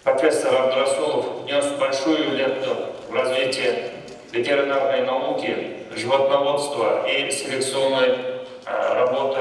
Профессор Абдрасулов внес большую лепту в развитие ветеринарной науки, животноводства и селекционной работы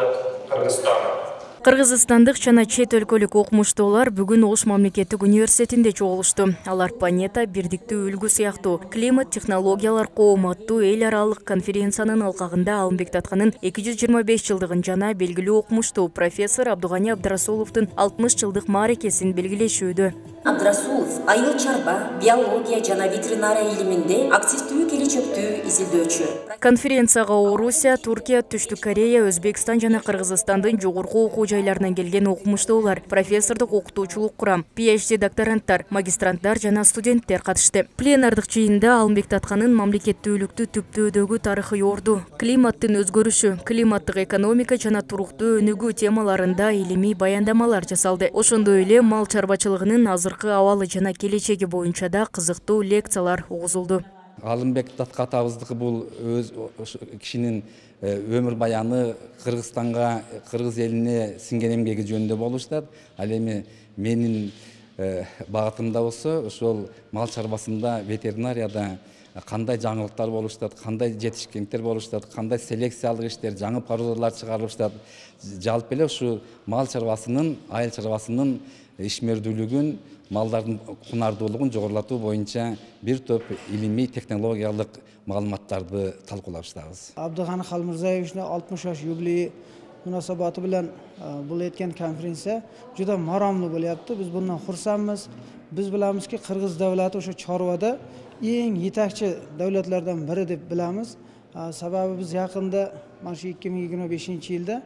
Кыргызстана. Кыргызстандык жана чет өлкөлүк окумуштуулар бүгүн Ош мамлекеттик университетинде чогулушту. Алар планета бирдиктүү үлгү сыяктуу климат технологиялар кооматтуу эл аралык конференциянын алкагында Алымбек Таткандын 225 жылдыгын жана белгилүү окумуштуу профессор Абдугани Абдрасуловдун 60 жылдык мааракесин белгилешүүдө. Абдрасулов айыл чарба, биология жана ветеринария илиминде активдүү келечектүү изилдөөчү. Конференцияга Орусия, Туркия, Түштүк Корея, Өзбекстан жана Кыргызстандын жогорку окуу жайларынан келген окумуштуулар, профессордук окутуучулук курам, PhD докторанттар, магистранттар жана студенттер катышты. Пленардык жыйында Алымбек Таткандын мамлекеттүүлүктү түптөөдөгү тарыхый орду, климаттын өзгөрүшү, климаттык экономика жана туруктуу өнүгүү темаларында илимий баяндамалар жасалды. Ошондой эле мал чарбачылыгынын азыркы абалы жана келечеги боюнча да кызыктуу лекциялар угузулду. Алымбек Татка атабыздыкы бул өз кишинин өмүр баяны Кыргызстанга, кыргыз элине сиңген эмгеги жөнүндө болуштат. Ал эми менин багытымда болсо, ошол мал чарбасында, ветеринарияда кандай жаңылыктар болуштат, кандай жетишкендер болуштат, кандай селекциялык иштер, жаңы породалар чыгарылыштат. Жалпы эле ушу мал чарбасынын, айыл чарбасынын ишмердүүлүгүн, малдардын кунардуулугун жогорулатуу боюнча бир топ илимий технологиялык маалыматтарды талкуулаштабыз. Абдугани Халмурзаевичне 60 yosh юбилеи мунасабаты bilan бул эткен конференция juda maramlı bo'lyapti. Biz bundan xursandmiz. Biz bilamizki Qirg'iz davlati o'sha chorvada eng yetakchi davlatlardan biri deb bilamiz. Sababi biz yaqinda mana shu 2025-yilda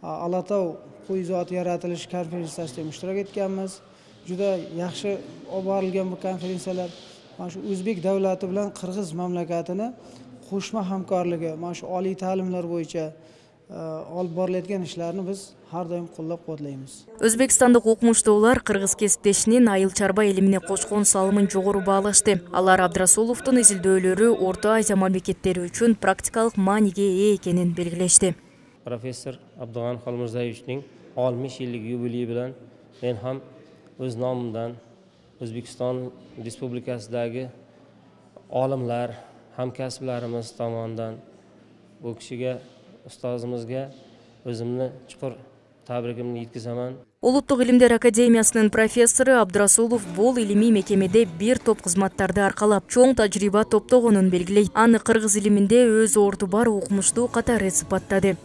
Alatau qo'y zoti yaratilish konferensiyasida ishtirok etganmiz. Juda yaxshi olib borilgan bu konferensiyalar mana shu O'zbek davlati bilan Qirg'iz mamlakatini qo'shma hamkorligi, mana shu oliy ta'limlar bo'yicha olib borilayotgan ishlarni biz har doim qo'llab-quvvatlaymiz. O'zbekistonlik o'qimishdolar qirg'iz kesipdeshinин айыл чарба илимине кошкон салымын жогору баалашты. Алар Абдрасуловдун изилдөөлөрү Орто Азия мамлекеттери үчүн практикалык мааниге ээ экенин белгилешти. Профессор Абдугани Халмурзаевичтин 60 yillik yubileyi bilan men ham o'z nomimdan O'zbekiston Respublikasidagi olimlar, hamkasblarimiz tomonidan bu kishiga, ustozimizga o'zimni chuqur tabrigimni yetkazaman. Улуттук илимдер академиясынын профессору Абдрасулов бул илимий мекемеде бир топ кызматтарды аркалап, чоң тажрыйба топтогонун белгилейт. Аны кыргыз илиминде өз орду бар окумуштуу катары сыпаттады.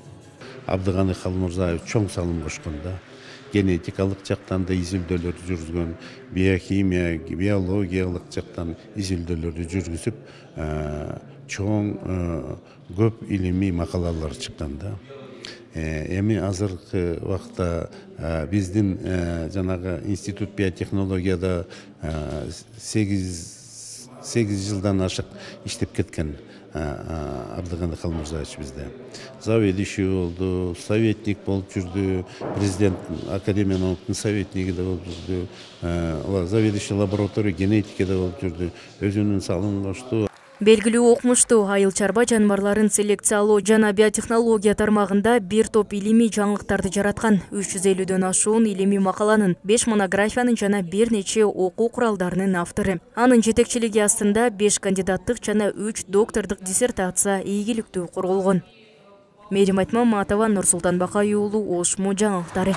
Абдугани Халмурзаев чоң салым кошконда, генетикалык жактан да изилдөөлөрдү жүргүзгөн, биохимия, биологиялык жактан изилдөөлөрдү жүргүзүп, чоң көп илимий макалалар чыккан да. Эми азыркы вакытта биздин жанагы институт биотехнологияда 8 жылдан ашык иштеп кеткен Абдугани Халмурзаевич бизде. Заведующий болду, советник болуп жүрдү, президент академия науканын советниги да болуп жүрдү, заведующий лаборатория генетикада болуп жүрдү, өзүнүн салымын кошту. Белгилүү окумуштуу айыл чарба жаныбарларын селекциялоо жана биотехнология тармагында бир топ илимий жаңылыктарды жараткан. 350дөн ашуун илимий макаланын, 5 монографиянын жана бир нече окуу куралдарынын автору. Анын жетекчилиги астында 5 кандидаттык жана 3 доктордук диссертация ийгиликтүү курулгон. Мерим Айтмаматова, Нурсултан Бакай уулу, Ош жаңылыктары.